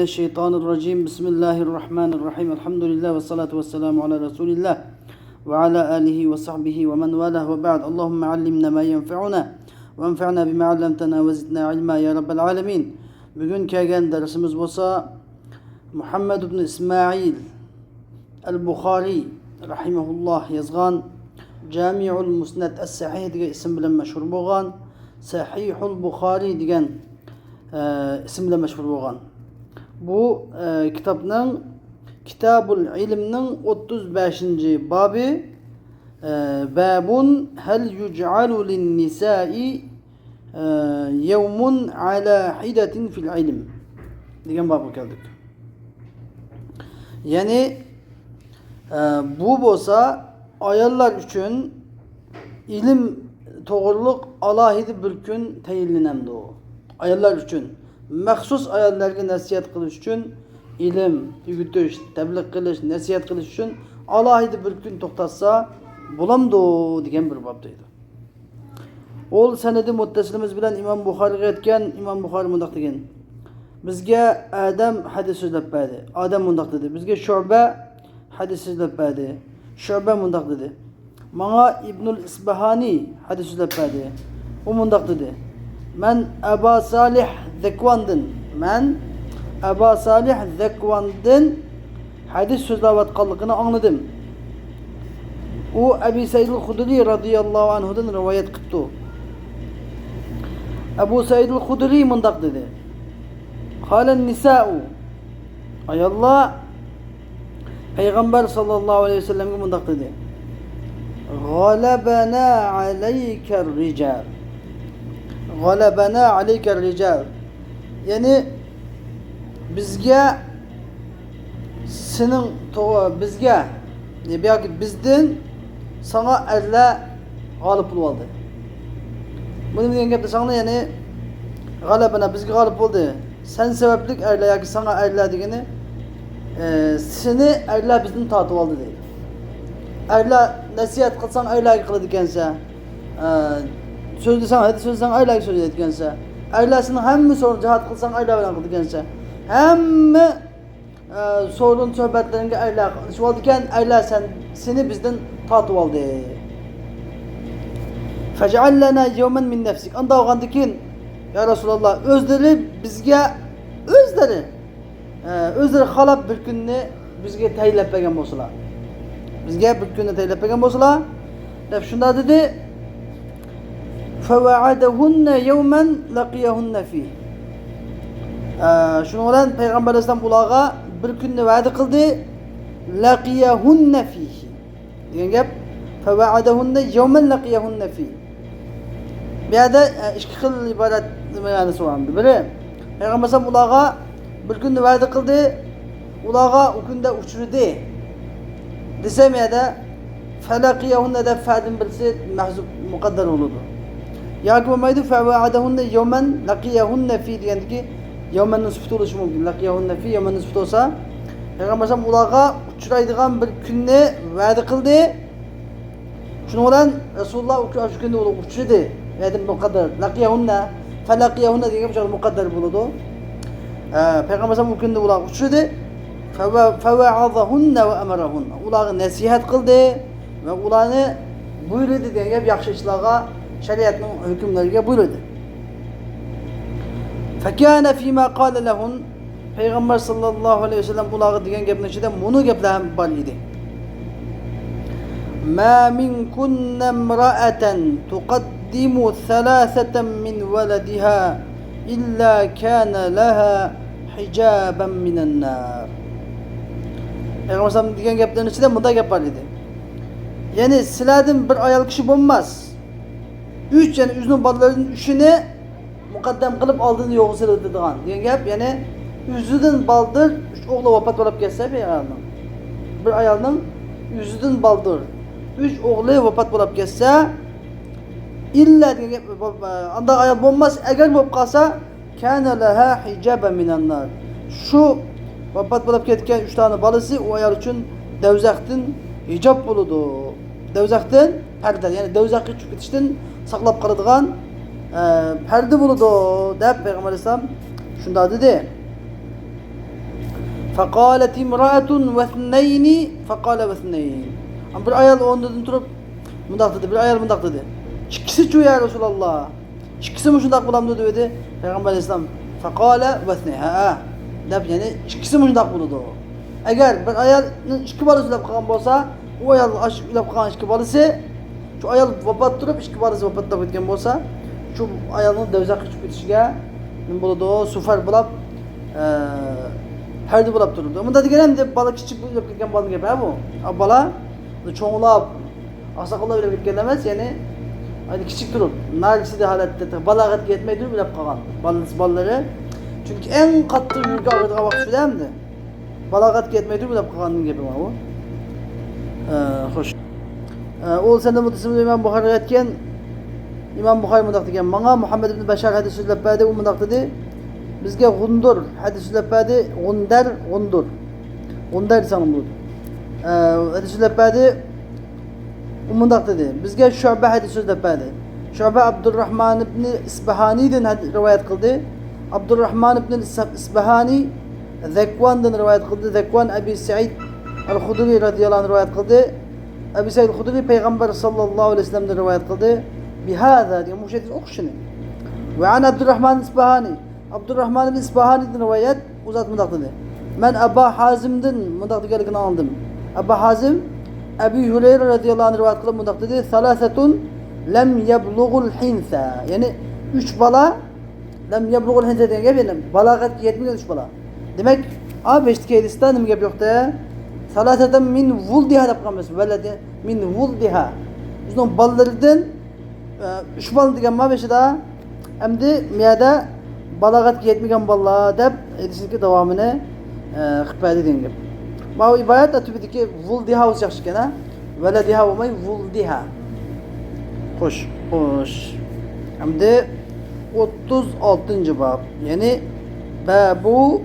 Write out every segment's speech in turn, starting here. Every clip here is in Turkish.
Şeytanirracim. Bismillahirrahmanirrahim. Elhamdülillah ve salatu ve selamu ala Resulillah ve ala alihi ve sahbihi ve men valah ve ba'd. Allahümme allimna ma yenfe'una ve enfe'na bima allamtana ve zidna ilma ya rabbel alemin. Bugün kelgen dersimiz olsa Muhammed ibn İsmail el-Bukhari rahimahullah yazgan Cami'ul Musnad es-Sahih degan isim bilan mashhur bo'lgan, Sahihul Bukhari degan isim bilan mashhur bo'lgan. Bu kitapның Kitabul İlm'nin 35. babı babun hel yuj'alu lin nisa'i yevmun ala hidatin fil ilm degan babga keldik. Yani bu bo'lsa ayollar uchun ilim to'g'riliq alohida bir kun tayinlanadi. Ayollar uchun maxsus ayollarga nasihat qilish uchun ilm o'rgatish, tabliq qilish, nasihat qilish uchun alohida bir kun to'xtatsa bo'lamdi degan bir bob deydi. Ol sanadi muttasilimiz bilan Imom Buxoriy aytgan, Imom Buxoriy mundaq degan. Bizga Adam hadis so'zlab berdi. Adam mundaq dedi. Bizga Shu'ba hadis so'zlab berdi. Shu'ba mundaq dedi. Menga İbnul İsbahani hadis so'zlab berdi. O mundaq dedi. Men Aba Salih Zekvan'dın. Men Aba Salih Zekvan'dın hadis so'zlayotganligini anladım. O Abi Said el-Hudri radıyallahu anhudan rivayet qildi. Abu Said el-Hudri mundaq dedi. Qalen nisa'u ayollar Peygamber sallallahu aleyhi ve sellem'e mundaq dedi. Galabana aleyker rical. Galabana aleyker rical. Yani bizga senin bizga belki bizden sana erler galip oldu. Bunu degan gapda sana yani galabana bizga galip oldu. Sen sebeplik erler yoki sana erler degani seni erler bizden tortib oldi deydi. Erler nasihat qilsang erlarga qiladi ekansa, so'zlasang, hadis so'zlasang erlarga so'zlaydi ekansa, erlar seni hamma so'rin jihat qilsang erlar bilan qiladi ekansa, hamma so'rin suhbatlaringga erlar qilishib oldi ekan, erlar seni bizden tortib oldi. Faj'al lana yawman min nafsik. Anda olgandan keyin ya Rasululloh o'zlari bizga o'zlari xalab bir kunni bizga tayinlab bergan bo'lsalar. Bizga bir kunni tayinlab bergan bo'lsalar, deb shunda dedi. Fawa'adahunna yawman laqiyahunna fi. Shuning bilan Payg'ambar alayhisalom ularga bir kunni va'da qildi. Laqiyahunna fi. Degan gap fawa'adahunna yawman laqiyahunna fi. Bu yerda ikki xil iborat nimani so'ramdi. Biri Payg'ambar alayhisalom ularga bir kunni va'da qildi, ularga u kunda uchradi. Desem ya da falaqiyahunna da fa'din birisi mahzub muqaddar bo'ladi. Yoki bo'lmaydi fa'adahunna yawman laqiyahunna fi degandiki yawman nisbati bo'lishi mumkin. Laqiyahunna fi yawman nisbati bo'lsa, Payg'ambar alayhisalom ularga uchraydigan bir kunni va'da qildi. Shuning bilan Rasululloh shu kunda uchradi. Yadim muqaddar laqiyahunna falaqiyahunna degan joy muqaddar bo'ladi. Payg'ambar alayhisalom u kunda ular uchradi. Fawa'adahunna va amarahunna. Ularga nasihat qildi va ularni buyurdi degan gap yaxshi ishlarga, shariatning hukmlariga buyurdi. Fakana fima qala lahum. Payg'ambar sallallohu alayhi vasallam ularga degan gapning ichida buni gaplar ham bor edi. Ma minkunna imra'atan tuqaddimu thalathatan min waladiha illa kana laha hijaban minan nar. Payg'ambar sallam degan gaplarning ichida bunday gap bor edi. Yani sizlardan bir ayol kishi bo'lmas. 3 yani o'zining bolalarining 3'ini muqaddam qilib oldin yo'g'siladigan degan gap, ya'ni o'zidan baldir 3 o'g'li vafot bo'lib ketsa, bir ayolning o'zidan baldir 3 o'g'li vafot bo'lib ketsa, illa degan gap anda ayol bo'lmas, agar bo'lib qolsa kana laha hijaban minan nar. Shu vafot bo'lib ketgan 3 tane bolasi o ayol uchun dovzaxdan hijob bo'ladi. Dovzaxdan parda, ya'ni dovzaxga tushib ketishdan saqlab qoladigan parda bo'ladi deb Payg'ambar alayhisalom shunda dedi. فقالت امرأة واثنين فقال واثنين. Bir ayal ondan durup mundaq dedi. Bir ayal mundaq dedi. İkisi şu ya Resulallah. İkisi mi şundaq bulam dedi. Peygamber Aleyhisselam faqala vathni. Ha. Dep yani ikisi mi şundaq buludu. Eğer bir ayalın iki balı ülep kalgan bolsa, o ayal aşık ülep kalgan iki balısı, şu ayal vafat durup iki balısı vafatla bitken bolsa, şu ayalın devzak içip bitişige ne buludu, sufar bulap herdi bulap dururdu. Ama da diyelim de balık küçük ülep gitken balını gibi ha bu. Bala çoğulap asakılla ülep gitken demez yani hani küçük durur. Nargisi de halette balagat gitmeyi durup ülep kalgan balları. Çünkü en katlı ülke ağırdığa vakit şu değil mi? Balagat ketmeydi bu da kanun gibi var bu. Hoş. O sende mutasım İmam Bukhari etken İmam Bukhari mundaq degan bana Muhammed ibn Bashar hadis so'zlab berdi u mundaq dedi. Bizga G'undur hadis so'zlab berdi. G'undar sanım bu. Hadis so'zlab berdi. U mundaq dedi. Bizga Shu'ba hadis so'zlab berdi. Shu'ba Abdurrahman ibn Isbahani'dan rivoyat qildi. Abdurrahman ibn Isbahani Zekvan'dan rivayet kıldı. Zekvan Ebi Sa'id el-Hudri radıyallahu anh rivayet kıldı. Ebi Sa'id el-Hudri Peygamber sallallahu aleyhi ve sellem'den rivayet kıldı. Bihâzâ diye muşeddin okşunu. Ve an Abdurrahman İsbahani. Abdurrahman ibn İsbahani'den rivayet uzat mıdak dedi. Ben Aba Hazim'den mıdak digelikini aldım. Aba Hazim Ebi Hureyre radıyallahu anh rivayet kıldı mıdak dedi. Thalâsetun lem yebluğul hinsa. Yani üç bala lem yebluğul hinsa diye benim. Balagat yetmiyor üç bala. Demek abi işte Kurdistan gibi yok da salateten min vuldiha da kalmış veledi min vuldiha. Uzun ballardan üç bal diyen ma beşi daha hem de miyada balagat yetmeyen balla deb edişindeki devamını xıpaydı dediğim gibi. Ma ibayat da tübideki vuldiha olacak şekene velediha olmayı vuldiha. Hoş. Hem de 36. bab yani babu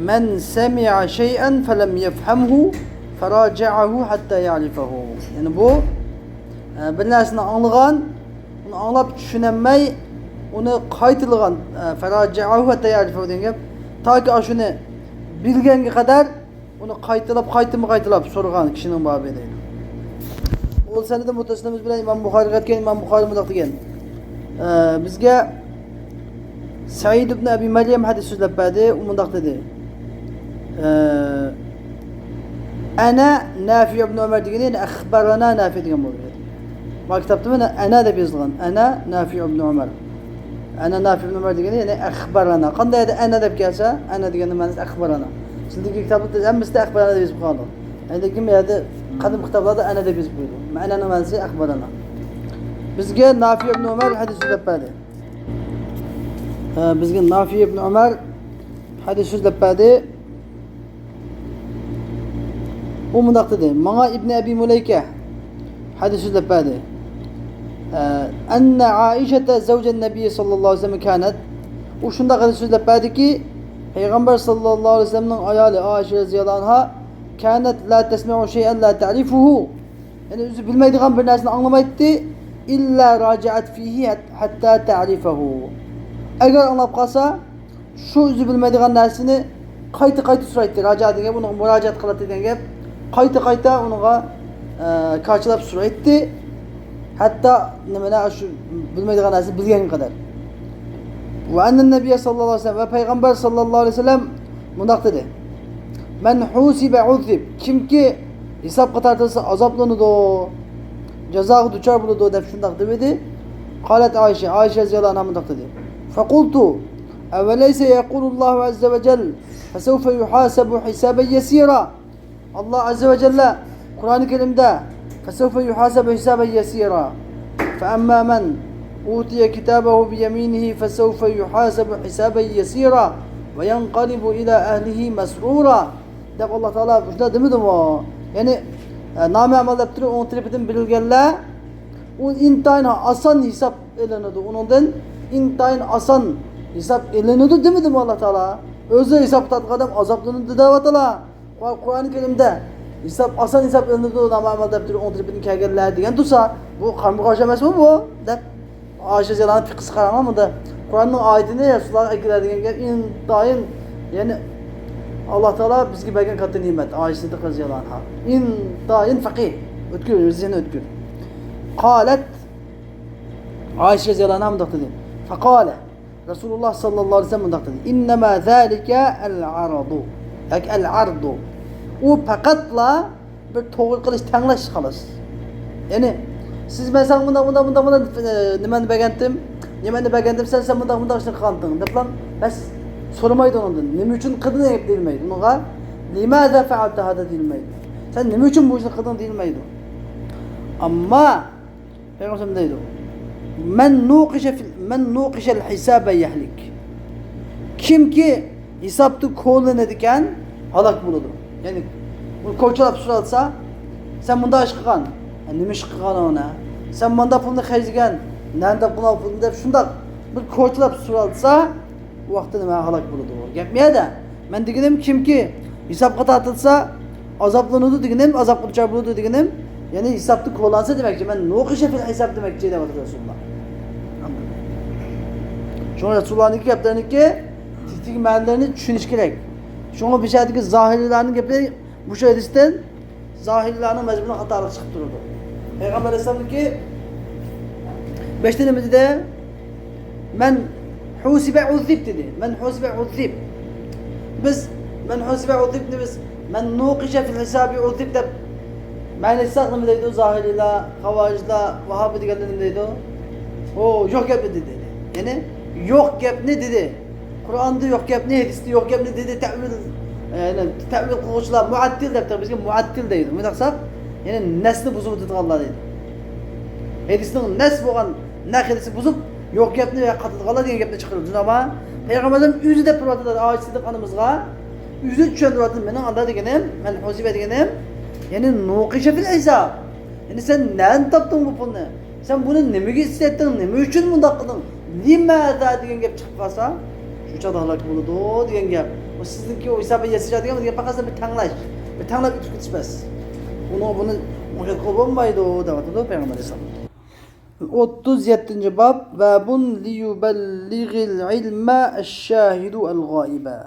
men semi'a şey'en felem yefhamhu feraci'ahu hatta ya'rifahu. Yani bu bir narsani anlagan, onu anlap düşünemey, onu qaytılgan feraci'ahu hatta ya'rifahu degan. Ta ki şunu bilgenge kadar onu qaytılap sorgan kişinin babı deydi. O senede mutasnimiz bilen İmam Bukhari etken İmam Bukhari mundaq degan. Bizge Sa'id ibn Abi Meryem hadis so'zlab berdi, u mundaq dedi. Ana Nafi ibn Ömer degani yani akhbarana Nafi degan bo'ldi. Bu kitapta mana ana deb yozilgan. Ana Nafi ibn Ömer. Ana Nafi ibn Ömer degani yani akhbarana. Qanday edi ana deb kelsa, ana degani ma'nosi akhbarana. Sizdagi kitobda hammasida akhbarana deb yozib qoldi. Endi kim yerda qadim kitoblarda ana deb yozib qo'ydi. Ma'nani ma'nosi akhbarana. Bizga Nafi ibn Ömer hadis so'zlab berdi. Bizga Nafi ibn Ömer hadis so'zlab berdi. O mundaq dedi. Mana İbn Abi Muleyke hadis so'zlab berdi. Anna Aişe zavjen Nebi sallallahu aleyhi ve sellem kanet. O shunda hadis so'zlab berdiki Peygamber sallallahu aleyhi ve sellem'nin ayali Aişe radhiyallahu anha kanet la tesma'u şey'en la ta'rifuhu. Yani özü bilmeydiğin bir narsani anlamaydı illa raci'at fihi hatta ta'rifahu. Eğer anlap qalsa şu özü bilmeydiğin narsani qayta so'raydi. Raci'at degan buni murojaat qiladi degan gap. Qayta onuğa karşılap so'raydi. Hatta nimana şu bilmeydiğin narsani bilgen kadar. Ve annen Nebiye sallallahu aleyhi ve sellem ve Peygamber sallallahu aleyhi ve sellem mundaq dedi. Men husibe uzib. Kimki hesap tartılsa azaplanıdı. Cezayı duçar buludu deb şundaq dedi. Qalet Ayşe radhiyallahu anha mundaq dedi. Fekultu eveleyse yekulullahu azze ve celle fesevfe yuhasebu hisaben yesira. Allah azze ve celle Kur'an-ı Kerim'de fesevfe yuhasebu hisaben yesira. Fe emmâ men utiye kitabehu biyeminihi fesevfe yuhasebu hisaben yesira ve yenqalibu ila ehlihi mesrura. Deb Allah Teala şunda demidim o. Yani name amal yaptırı onun tarafından bilgenler o intayin asan hesap elenedi. Onundan intayin asan hesap elenedi demedim Allah Teala. Özü hesap tatlı adam azaplanıdı da vatala. Kur'an-ı Kerim'de asan hesap elenedi name amal yaptırı onun tarafından kelgenler diyen dursa bu karmı karşılaması mı bu? Dep Ayşe Zelan'ın fıkısı karanlığı mı da Kur'an'ın ayetinde Resulullah ekler diyen intayin yani Allah Teala bizga bergan katta ne'mat. Ayşe Siddiq radhiyallohu anha. İntayin faqih. O'tkir, zihni o'tkir. Qalat Ayşe radhiyallohu anha mundaq dedi. Faqala Rasulullah sallallahu aleyhi ve sellem mundaq dedi. İnnemâ zâlike el-aradu. Yoki el-ardu. U faqatla bir to'g'ri qilish, tanlash xolos. Ya'ni siz men sen bunda nimani bergandim sen bunda ishni qilding deb lan bas so'ramaydi undan. Nima uchun qilding deb deyilmaydi. Unga limaza fa'alta hada deyilmaydi. Sen nima uchun bu ishni qilding deyilmaydi. Ammo Peygamber deydi. Men nuqisha al-hisabe yahlik. Kimki hisobni qo'llanadigan halok bo'ladi. Ya'ni bu ko'chalab so'ralsa, sen bunda ish qilgan, nima ish qilgan ona? Sen bunda pulni xarjlagan, nanda pulni deb shundoq bir ko'chalab so'ralsa, u vaqtda nima halok bo'ladi? Gapmaydi. Men deganim kimki hisobga tortilsa, azoblanadi deganim, azobga duchor bo'ladi deganim, ya'ni hisobni qo'llansa demakchi, men nuqisha fil hisob demakchi deydi Rasululloh. Şuna Resulullah'ın gaplarınki titik ma'nolarni tushunish kerak. Şuna bu sherdagi zohirlarning gapi bu hadisdan zohirlarning mazmuni xatolik chiqib turadi. Payg'ambar alayhisolamki 5 nima dedi? Men husiba uzib dedi. Men husiba uzib. Biz men husiba uzib biz men nuqisha fil hisabi uzib deb ma'nosi nima deydi? Zohirlar, xavorijlar, vahobi deganlar nima deydi? O yo'q gap dedi. Ya'ni yo'q gapni dedi. Qur'onda yo'q gapni, hadisda yo'q gapni dedi. Ta'vil qiluvchilar muattil deb bizga muattil deydi. Buni daqsaq, ya'ni nasni buzib o'tadiganlar deydi. Hadisning nas bo'lgan naqidisi buzib yo'q gapni qatadiganlar degan gapni chiqardi. Ammo payg'ambarimiz o'zi deb turadi Ayşe Siddiq onamizga. O'zi tushuntiradi meni Allah deganim, men husiba deganim, ya'ni nuqisha fil hisob. Ya'ni sen nan topding bu pulni? Sen buni nimaga isteding? Nima uchun bunday qilding? Limaza degan gap chiqib qolsa, shu chaqda halok bo'ladi degan gap. Bu sizniki o hisobga yasashadigan faqat bir tanglab o'tib ketish bas. Buni mushak qilib bo'lmaydi deyapti Payg'ambar alayhisalom. 37-bab babun liyuballighil ilma ash-shahidu al-g'oiba.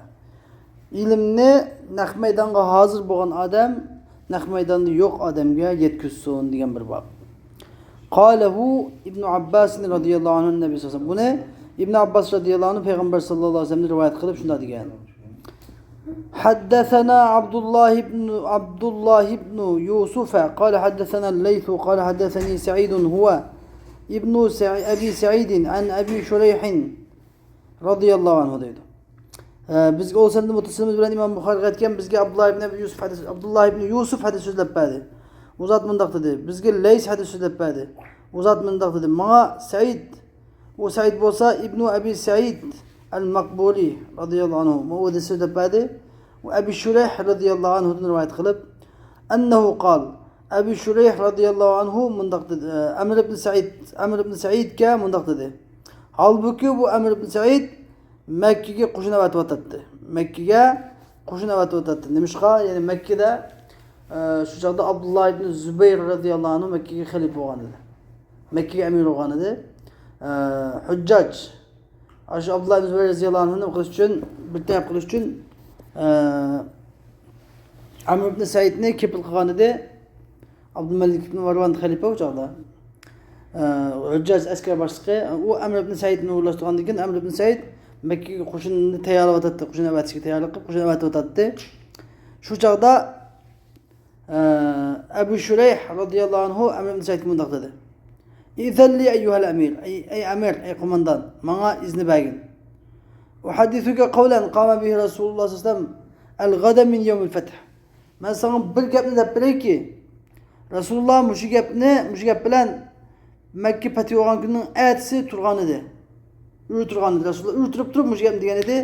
Ilmni naq maydonga hozir bo'lgan odam naq maydonda yo'q odamga yetkazsin degan bir bab. Qalahu İbn Abbas radhiyallohu anhu Nabi sallallahu aleyhi ve sellem. Buni İbn Abbas radhiyallohu anhu Peygamber sallallahu aleyhi ve sellem rivayet qilib shunda degan. Haddathana Abdullah ibn Yusuf qala haddathana al-Layth qala haddathani Sa'id huwa ibn Abi Sa'id an Abi Shurayh radhiyallohu anhu deydi. Bizga o sende mutasimiz bilan İmam Buxoriy aytgan bizga Abdullah ibn Yusuf hadis so'zlab berdi. U zot mundaq dedi. Bizga Lays hadis so'zlab berdi. U zot mundaq dedi. Menga Said, o Said bo'lsa Ibn Abi Said al-Maqburi radhiyallohu anhu bu hadis so'zlab berdi. U Abi Shurayh radhiyallohu anhu dan rivoyat qilib, annahu qol Abi Shurayh radhiyallohu anhu mundaq dedi. Amr ibn Said ga mundaq dedi. Halbuki bu Amr ibn Said Mekke'ye qo'shin avatayotdi. Mekke'ga qo'shin avatayotdi. Nimishqa, ya'ni Mekke'da shu chaqda Abdullah ibn Zubayr radhiyallohu anhu Mekke'ga xalifa bo'lgan edi. Mekke'ga amir bo'lgan edi. Hujjaj shu Abdullah ibn Zubayr radhiyallohu anhu qilish uchun, bir taraf qilish uchun Amr ibn Saidni kepil qilgan edi. Abdulmalik ibn Marwan xalifa u chaqda. Hujjaj askar boshlig'i u Amr ibn Saidni o'rlashtirgandan keyin Amr ibn Said Mekke'ga qo'shinni tayyorlayotdi, qo'shin avatishga tayyorlik qilib qo'shin avatayotdi. Shu chaqda Abu Shurayh radhiyallohu anhu Amr ibn Saidga mundaq dedi. İzalli eyyuhal amir, ey amir, ey qo'mondan, menga izni bergin. Uhaddithuka qawlan qama bihi Rasululloh sallallohu alayhi vasallam al-ghada min yawm al-fath. Men sana bir gapni deb berayki, Rasululloh mushu gap bilan Mekke fath bo'lgan kunning ertasi turgan edi. Rasululloh o'tirib turib mushu gapni degan edi,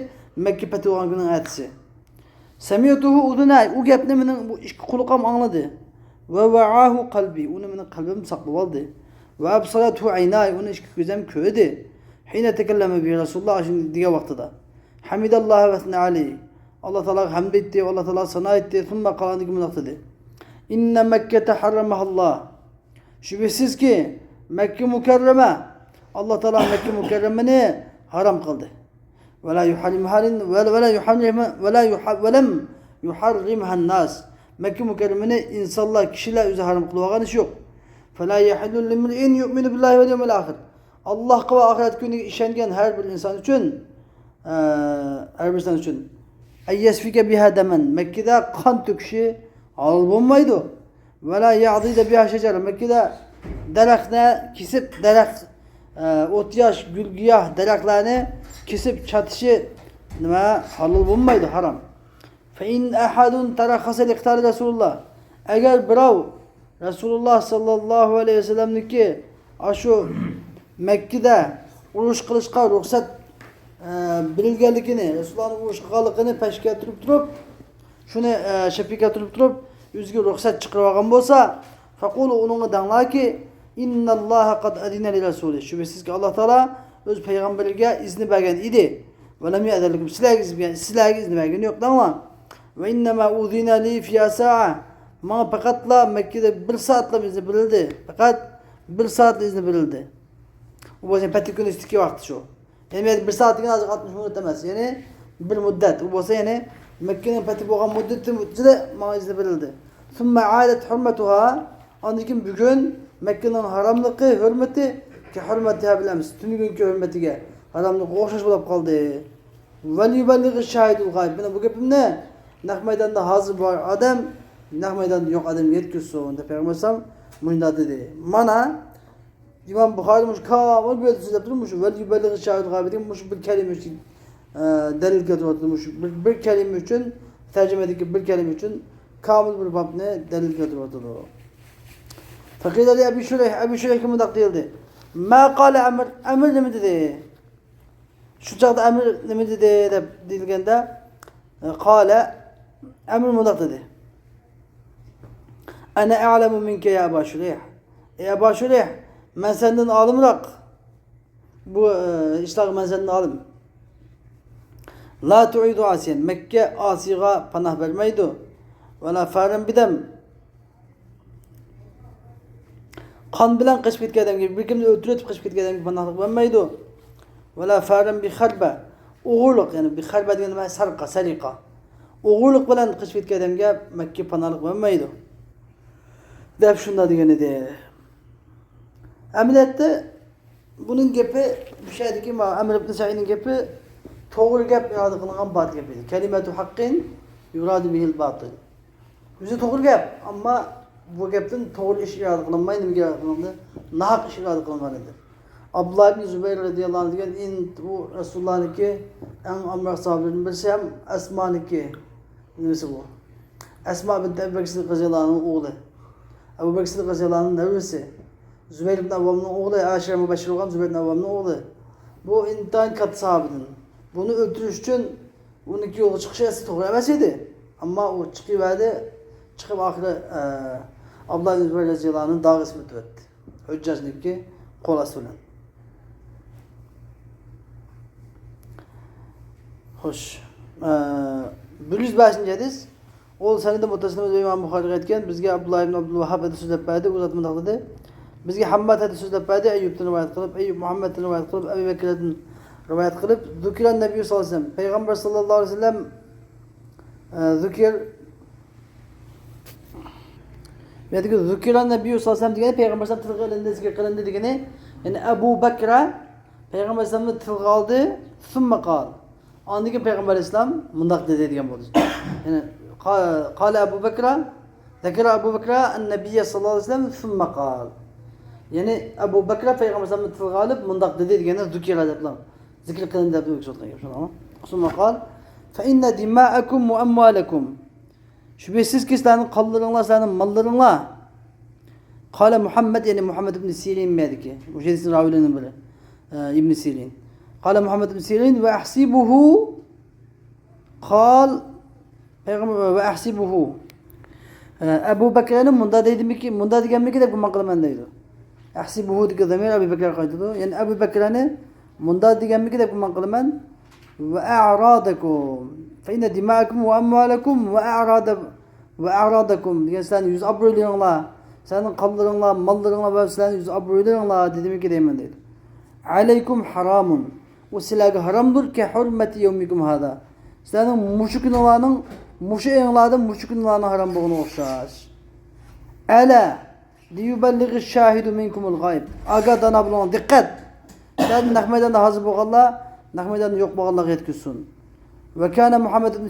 Mekke fath bo'lgan kunning ertasi. Samiyatuhu udunay, u gapni mening bu ikki quloqim angladi. Va wa'ahu qalbi, uni mening qalbim saqlab oldi. Va absalatu aynay, uni ikki ko'zim ko'rdi. Hina takallama bi Rasululloh shunday degan vaqtida. Hamidalloh va sana alayhi. Alloh taologa hamd etdi, Alloh taolo sano etdi, thumma qalani bunday dedi. Inna Makkata harramahalloh. Shubhasizki Makka mukarrama, Alloh taolo Makka mukarramani harom qildi. Ve la yuharrimha ve la yuharrimha ve lem yuharrimha nas. Mekke mükerremeni insanlar, kişiler üzere haram kılmagan iş yok. Fela yahillu limri'in yu'minu billahi vel yevmil ahir. Allah'a ve ahiret günü işengen her bir insan için eyyesfike biha demen. Mekke'de kan töküşü halal bulunmaydı. Ve la ya'dide biha şecer. Mekke'de derekne kesip derek ot yaş, gül giyah dereklerini kesip çatışı ve halal bulunmaydı, haram. Fe in ahadun terakhasa liqtari Resulullah. Eğer birav Resulullah sallallahu aleyhi ve sellem'deki aşu Mekke'de uruş kılışka ruhsat bilgellikini, Resulullah'ın uruş kılışkını peşke durup şunu şepike durup yüzgü ruhsat çıkarıvagan bolsa fekulu onunla danla ki innallaha kad adine li Resulü. Şüphesiz ki Allah Teala öz peygamberliğe izni bergen idi. Ve lem ye'delikum silahı izni bergen yok ama ve innema uzina li fiyâ sa'a. Bana fakatla Mekke'de bir saatle izni verildi. Fakat bir saatle izni verildi. Bu boşun petik günü istiki vakti şu. Yani bir saat gün azıcık 60 minut demez. Yani bir müddet. Bu boşun yani Mekke'nin petik olan müddeti bana izni verildi. Sümme âdet hürmetuha. Anlakin bugün Mekke'nin haramlıkı, hürmeti ki hürmetiha bilemiz. Tüm günkü hürmetiye haramlıkı okşaş bulup kaldı. Vel yubelliği şahidul gayb. Bu gepim ne? Nak meydanda hazır var adam. Nak meydanda yok adam yetkisi onda. Peygambersem bunu dedi. Mana İmam Bukhari'miş kamal böyle söz yaptırmış. Vel yubelliği şahidul gayb demiş bir kelime için delil getirmiş. Bir kelime için tercümedeki bir kelime için kamil bir bab ne delil getirmiş. Fakir Ali Ebu Şureyh kimi takdirdi. Ma kâle emir ne mi dedi? Şu çağda emir ne mi dedi de dilgende kâle emir mudak dedi. Ene a'lemu minke ya Ebu Şureyh. Ebu Şureyh ben senden alımrak bu iştahı ben senden alım. La tu'idu asiyen. Mekke asiga panah vermeydu. Ve la faren bidem. Kan bilen kışıp gitken gibi bir kimde öldürüp kışıp gitken gibi panahlık vermeydu. Ve la faren bi harbe. Oğurluk yani bi harbe diyen sarka, sarika. Oğurluk bilen kışıp gitken gibi Mekke panahlık vermeydu. Def şunda diyeni de. Emniyette bunun gepi bir şeydi ki Emir ibn Sa'id'in gepi doğru gep iradı kılınan batıl gepiydi. Kelimetu hakkin yuradu bihil batıl. Bizi doğru gep ama bu gepten doğru iş iradı kılınmayı nemi iradı kılındı? Nahak iş iradı kılınmalıdır. Abdullah ibn Zübeyir radıyallahu anh diyen bu Resulullah'ın ki en amrak sahabelerinin birisi hem Esma'nın ki neyse bu. Esma binti Ebu Bekir Sıddık radıyallahu anh'ın oğlu. Ebu Bekir Sıddık radıyallahu anh'ın nevresi. Zübeyir ibn Avvam'ın oğlu, Aşire Mübeşşir olan Zübeyir ibn Avvam'ın oğlu. Bu intihar katı sahabinin. Bunu öldürüş için bunun iki yolu çıkışı esi doğru emesiydi. Ama o çıkıverdi, çıkıp ahire Abdullah ibn Zübeyir radıyallahu anh'ın dağı ismeti etti. Hüccacındaki kolası olan. Hoş. 105. hadis. O senede mutasını ve İmam Bukhari etken bizge Abdullah ibn Abdülvahhab hadis sözlep verdi, uzatma takladı. Bizge Hammad hadis sözlep verdi, Eyyub'dan rivayet kılıp, Eyyub Muhammed'den rivayet kılıp, Ebu Bekir'den rivayet kılıp, Zükiren Nebi sallallahu aleyhi ve sellem, Peygamber sallallahu aleyhi ve sellem Zükir dedi ki Zükiren Nebi sallallahu aleyhi ve sellem diyeni Peygamber sallallahu aleyhi ve sellem zikir kılındı diyeni yani Ebu Bekir'e Peygamber sallallahu aleyhi ve sellem aldı, sümme kal. Andaki Peygamber İslam mundak dedi diyen bu. Yani kâle Ebu Bekir'e zekere Ebu Bekir'e en-Nebiyye sallallahu aleyhi ve sellem sümme kal. Yani Ebu Bekir'e Peygamber sallallahu aleyhi ve sellem alıp mundak dedi diyene zükir edepler. Zikir kılındı diye bir sümme kal. Fe inne dimâekum ve emmâlekum. Şüphesiz ki sizlerin kanlarınla, sizlerin mallarınla. Kâle Muhammed yani Muhammed ibn Sirin miydi ki? Bu şeysin ravilerinin biri. İbn Sirin. Kâle Muhammed ibn Sirin ve ahsibuhu kal Peygamber ve ahsibuhu Ebu Bekir'in bunda dedim ki bunda diyen ki de bu maklamendeydi. Ahsibuhu diye demir Ebu Bekir kaydıdı. Yani Ebu Bekir'in bunda diyen ki de bu maklamend ve a'radakum fe inne dima'akum ve amwalakum ve a'radakum diyen sen yüz abruylarınla senin kanlarınla mallarınla ve senin yüz abruylarınla dedim ki deyim dedi. Aleykum haramun o silahı haramdır ki hürmeti yevmikum hada. Senin muşu günahlarının muşu enladın muşu günahlarının haram olduğunu okşar. Ela liyubellighi şahidu minkumul gayb. Aga dana bulun dikkat. Sen nahmeden de hazır boğalla, nahmeden de yok boğalla yetküsün. Ve kana Muhammed ibn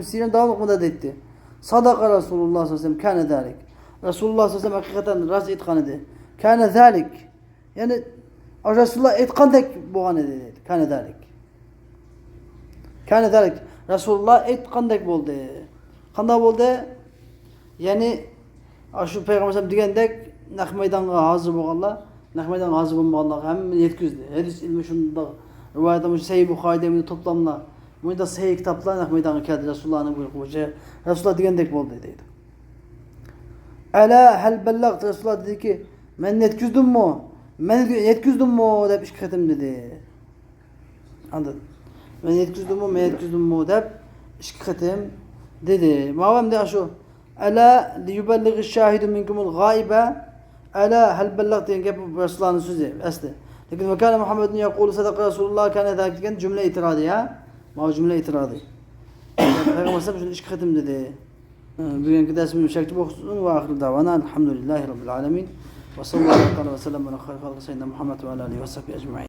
Sirin devam okumada etti. Sadaka Resulullah sallallahu aleyhi ve sellem kana zalik. Resulullah sallallahu aleyhi ve sellem hakikaten rast etkan idi. Kana zalik. Yani Resulullah etkan tek boğan dedi. Kana zalik. Kana zalik. Resulullah etkan tek boldu. Kanda boldu? Yani şu Peygamber sallallahu degендek nak meydanга hazır boğalla, nak meydanга hazır bolmaganlar hem yetkizdi. Hadis ilmi şunda rivayetimiz Sahih Buhari'de toplamla bunda sahih kitaplar nak meydana geldi Resulullah'ın buyruğu. Resulullah degендek boldu dedi. Ala hal bellagt Resulullah dedi ki men yetkizdim mu? Men yetkizdim mu dep işketim dedi. Anladın? Men yetkizdim mu dep işketim dedi. Mavem de şu Ala liyubellighi şahidu minkumul gaibe. Ala hal bellagt diyen gep Resulullah'ın sözü aslı. Lakin ve kana Muhammedun yaqulu sadaka Resulullah kana zalik diyen cümle itiradı ya. Ma cümle itiradı. Peygamber sallallahu işketim dedi. Bugünkü dersimizi şekli okusun ve ahir davana elhamdülillahi rabbil alemin. Ve sallallahu aleyhi ve sellem ve khayr halkı seyyidina Muhammed ve aleyhi ve sahbihi ecma'in.